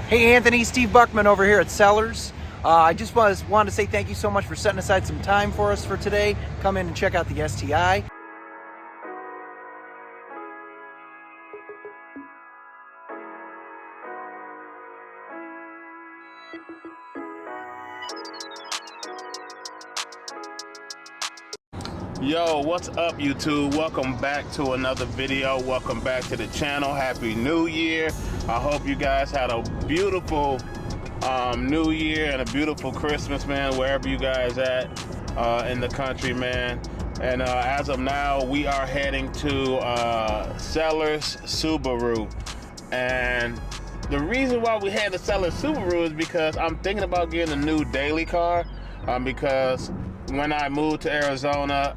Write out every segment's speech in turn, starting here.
Hey Anthony, Steve Buckman over here at Sellers. I just wanted to say thank you so much for setting aside some time for us for today. Come in and check out the STI. Yo, what's up YouTube? Welcome back to another video. Welcome back to the channel. Happy New Year. I hope you guys had a beautiful New Year and a beautiful Christmas, man, wherever you guys at in the country, man. And as of now, we are heading to Sellers Subaru. And the reason why we had to Sellers Subaru is because I'm thinking about getting a new daily car because when I moved to Arizona,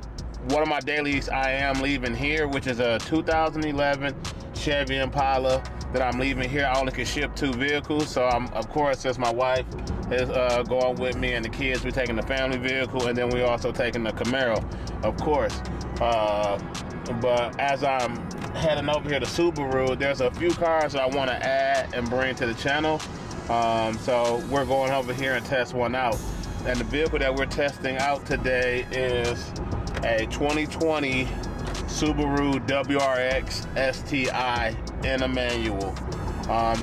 one of my dailies I am leaving here, which is a 2011 Chevy Impala that I'm leaving here. I only can ship 2 vehicles, so of course, since my wife is going with me and the kids, we're taking the family vehicle, and then we also taking the Camaro, of course. But as I'm heading over here to Subaru, there's a few cars I want to add and bring to the channel. So we're going over here and test one out. And the vehicle that we're testing out today is a 2020 Subaru WRX STI in a manual.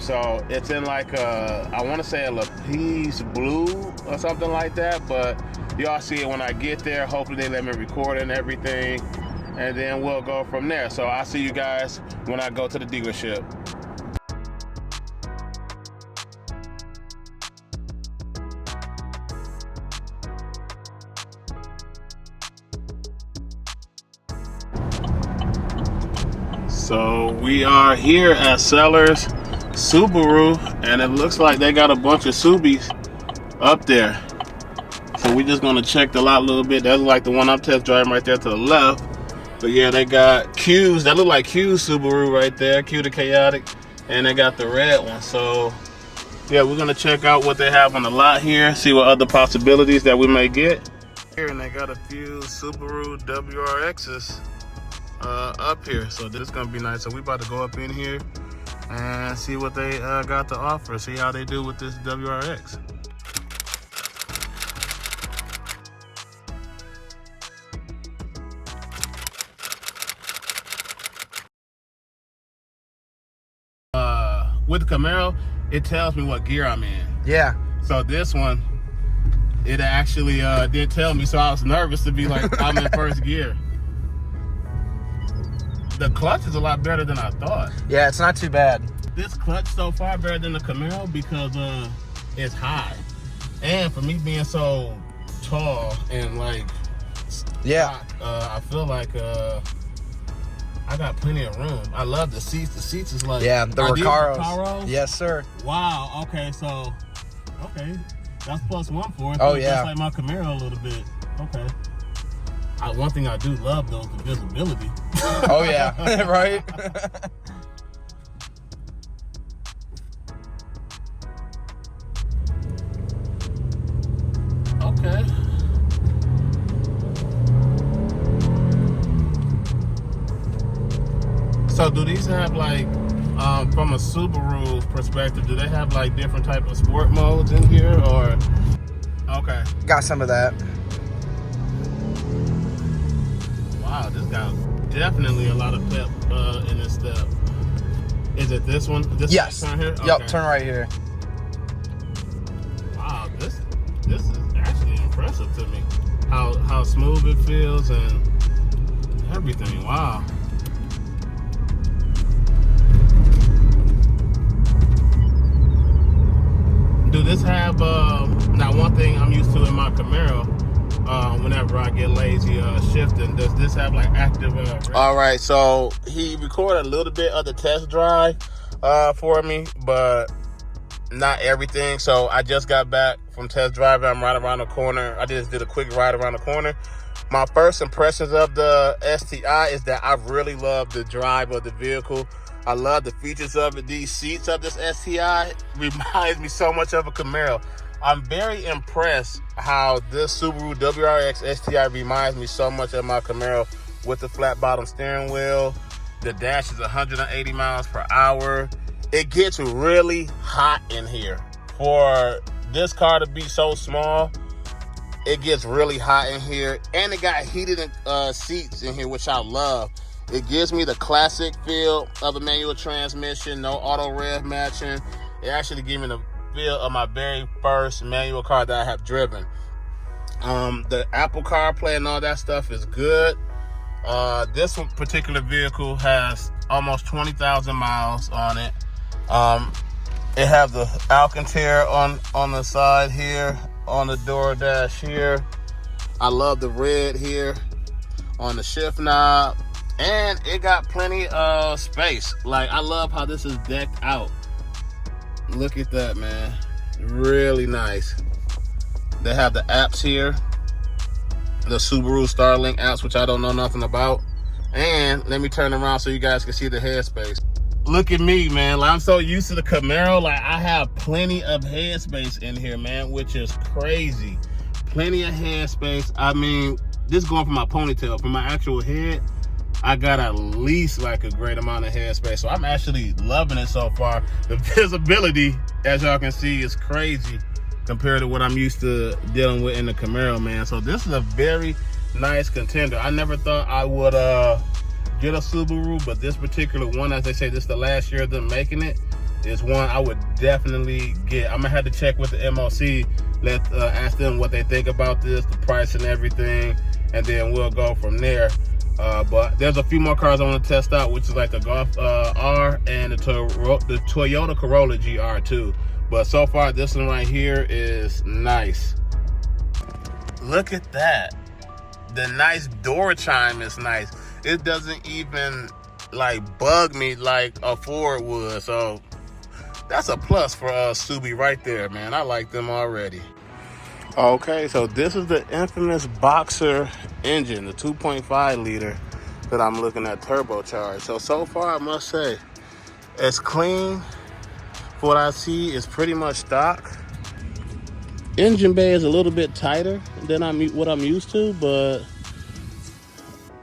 So it's in like a, I want to say a Lapis blue or something like that, but y'all see it when I get there. Hopefully they let me record and everything, and then we'll go from there. So I'll see you guys when I go to the dealership. So we are here at Sellers Subaru, and it looks like they got a bunch of Subies up there. So we're just gonna check the lot a little bit. That's like the one I'm test driving right there to the left. But yeah, they got Q's. That look like Q's Subaru right there, Q the Chaotic, and they got the red one. So yeah, we're gonna check out what they have on the lot here, see what other possibilities that we may get. Here, and they got a few Subaru WRXs up here, so this is gonna be nice. So we about to go up in here and see what they got to offer, see how they do with this WRX. With the Camaro, it tells me what gear I'm in. Yeah. So this one, it actually did tell me, so I was nervous to be like, I'm in first gear. The clutch is a lot better than I thought. Yeah, it's not too bad. This clutch so far better than the Camaro because it's high. And for me being so tall and like, Yeah. I feel like I got plenty of room. I love the seats. The seats is like, yeah, the Recaros. Recaros? Yes, sir. Wow. Okay, so that's +1 for it. Oh, It's yeah. just like my Camaro a little bit. Okay. One thing I do love though is the visibility. Oh yeah, right. Okay. So do these have like, from a Subaru perspective, do they have like different type of sport modes in here or? Okay. Got some of that. Wow, this got definitely a lot of pep in this step. Is it this one? This Yes. turn here? Yep, Okay. turn right here. Wow, this is actually impressive to me. How smooth it feels and everything. Wow. Do this have now one thing I'm used to in my Camaro, whenever I get lazy shifting, does this have like active all right, so he recorded a little bit of the test drive for me, but not everything. So I just got back from test driving. I'm right around the corner. I just did a quick ride around the corner. My first impressions of the STI is that I really love the drive of the vehicle. I love the features of it. These seats of this STI reminds me so much of a Camaro. I'm very impressed how this Subaru WRX STI reminds me so much of my Camaro with the flat bottom steering wheel. The dash is 180 miles per hour. it gets really hot in here. For this car to be so small, it gets really hot in here. And it got heated seats in here, which I love. It gives me the classic feel of a manual transmission, no auto rev matching. It actually gives me the feel of my very first manual car that I have driven. The Apple CarPlay and all that stuff is good. This particular vehicle has almost 20,000 miles on it. It has the Alcantara on the side here, on the door dash here. I love the red here on the shift knob. And it got plenty of space. Like, I love how this is decked out. Look at that, man. Really nice. They have the apps here. The Subaru Starlink apps, which I don't know nothing about. And let me turn around so you guys can see the headspace. Look at me, man. Like, I'm so used to the Camaro. Like, I have plenty of headspace in here, man, which is crazy. Plenty of headspace. I mean, this is going from my ponytail. From my actual head, I got at least like a great amount of headspace. So I'm actually loving it so far. The visibility, as y'all can see, is crazy compared to what I'm used to dealing with in the Camaro, man. So this is a very nice contender. I never thought I would get a Subaru, but this particular one, as they say, this is the last year of them making it, is one I would definitely get. I'm gonna have to check with the MOC, ask them what they think about this, the price and everything, and then we'll go from there. But there's a few more cars I want to test out, which is like the Golf R and the Toyota Corolla GR too. But so far, this one right here is nice. Look at that. The nice door chime is nice. It doesn't even like bug me like a Ford would. So that's a plus for Subi right there, man. I like them already. Okay, so this is the infamous Boxer engine, the 2.5 liter that I'm looking at turbocharged. So far, I must say, it's clean. For what I see, it's pretty much stock. Engine bay is a little bit tighter than what I'm used to, but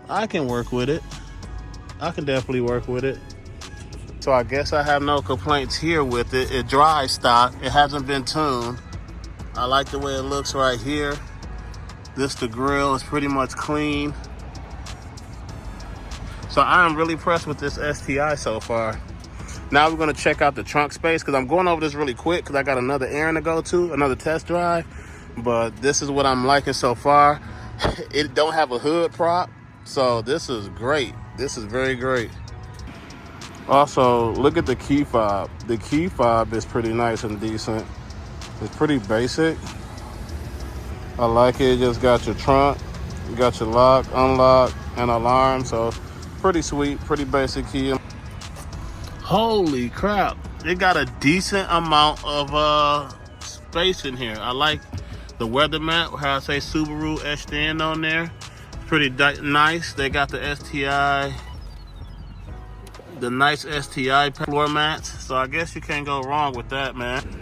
I can work with it. I can definitely work with it. So I guess I have no complaints here with it. It drives stock. It hasn't been tuned. I like the way it looks right here. The grill is pretty much clean. So I am really impressed with this STI so far. Now we're gonna check out the trunk space, because I'm going over this really quick because I got another errand to go to, another test drive. But this is what I'm liking so far. It don't have a hood prop, so this is great. This is very great. Also, look at the key fob. The key fob is pretty nice and decent. It's pretty basic. I like it. You just got your trunk, you got your lock, unlock, and alarm. So pretty sweet, pretty basic key. Holy crap. It got a decent amount of space in here. I like the weather mat, how I say Subaru STI on there. Pretty nice. They got the STI, the nice STI floor mats. So I guess you can't go wrong with that, man.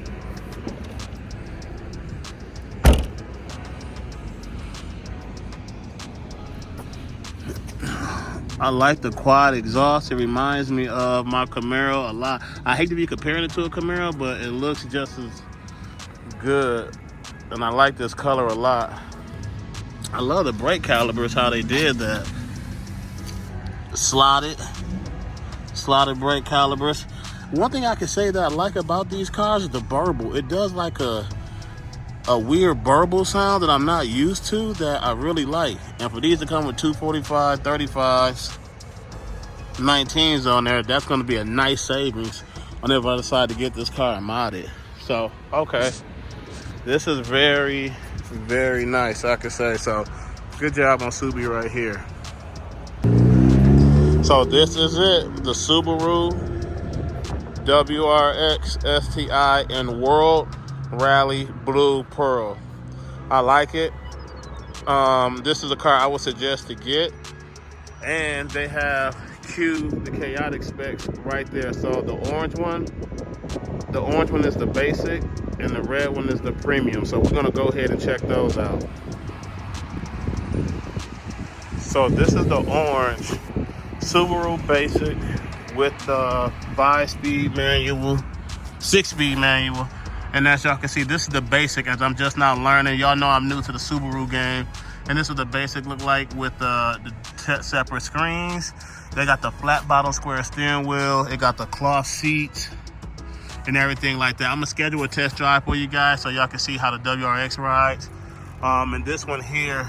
I like the quad exhaust. It reminds me of my Camaro a lot. I hate to be comparing it to a Camaro, but it looks just as good. And I like this color a lot. I love the brake calipers, how they did that. Slotted brake calipers. One thing I can say that I like about these cars is the burble. It does like a weird burble sound that I'm not used to, that I really like. And for these to come with 245, 35s, 19s on there, that's going to be a nice savings whenever I decide to get this car modded. So, okay. This is very, very nice, I could say. So, good job on Subi right here. So, this is it. The Subaru WRX STI in World Rally Blue Pearl. I like it. This is a car I would suggest to get. And they have the chaotic specs right there. So the orange one is the basic, and the red one is the premium. So we're gonna go ahead and check those out. So this is the orange Subaru basic with the 5-speed manual, 6-speed manual. And as y'all can see, this is the basic, as I'm just now learning. Y'all know I'm new to the Subaru game. And this is what the basic look like with the separate screens. They got the flat bottom square steering wheel. It got the cloth seats and everything like that. I'm gonna schedule a test drive for you guys so y'all can see how the WRX rides. And this one here,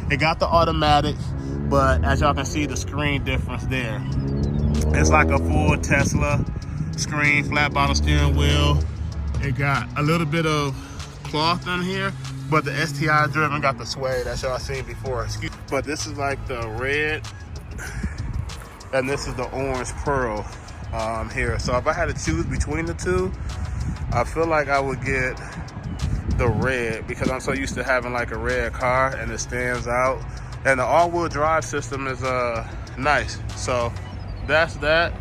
it got the automatic, but as y'all can see, the screen difference there. It's like a full Tesla screen, flat bottom steering wheel. It got a little bit of cloth on here, but the STI driven got the suede that y'all seen before. But this is like the red, and this is the orange pearl here. So if I had to choose between the two, I feel like I would get the red because I'm so used to having like a red car and it stands out. And the all-wheel drive system is nice. So that's that.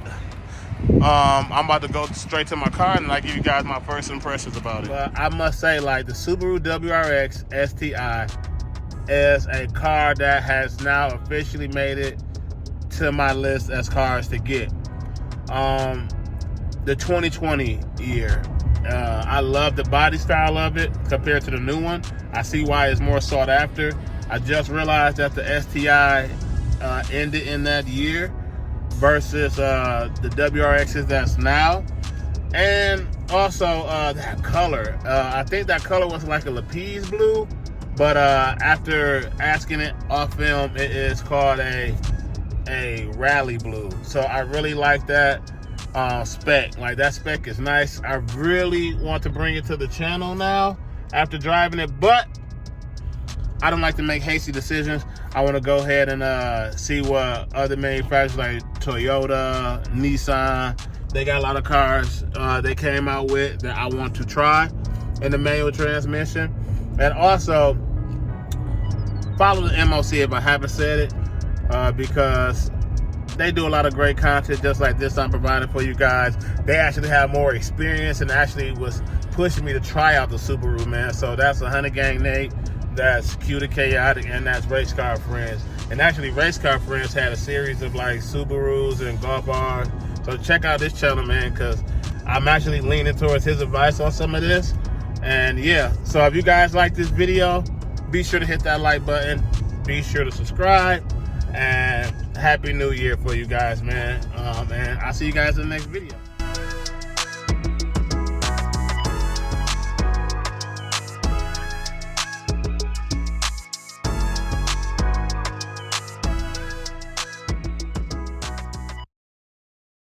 I'm about to go straight to my car and give you guys my first impressions about it. But I must say, like, the Subaru WRX STI is a car that has now officially made it to my list as cars to get. The 2020 year, I love the body style of it compared to the new one. I see why it's more sought after. I just realized that the STI ended in that year versus the WRXs that's now. And also that color, I think that color was like a Lapis blue, but after asking it off film, it is called a rally blue. So I really like that spec. Like, that spec is nice. I really want to bring it to the channel now after driving it, but I don't like to make hasty decisions. I want to go ahead and see what other manufacturers like Toyota, Nissan, they got a lot of cars they came out with that I want to try in the manual transmission. And also follow the MOC if I haven't said it, because they do a lot of great content just like this I'm providing for you guys. They actually have more experience and actually was pushing me to try out the Subaru, man. So that's 100 Gang Nate, that's Q to Chaotic, and that's Race Car Friends. And actually, Race Car Friends had a series of like Subarus and Golf R's. So check out this channel, man, because I'm actually leaning towards his advice on some of this. And yeah, so if you guys like this video, be sure to hit that like button. Be sure to subscribe. And Happy New Year for you guys, man. And I'll see you guys in the next video.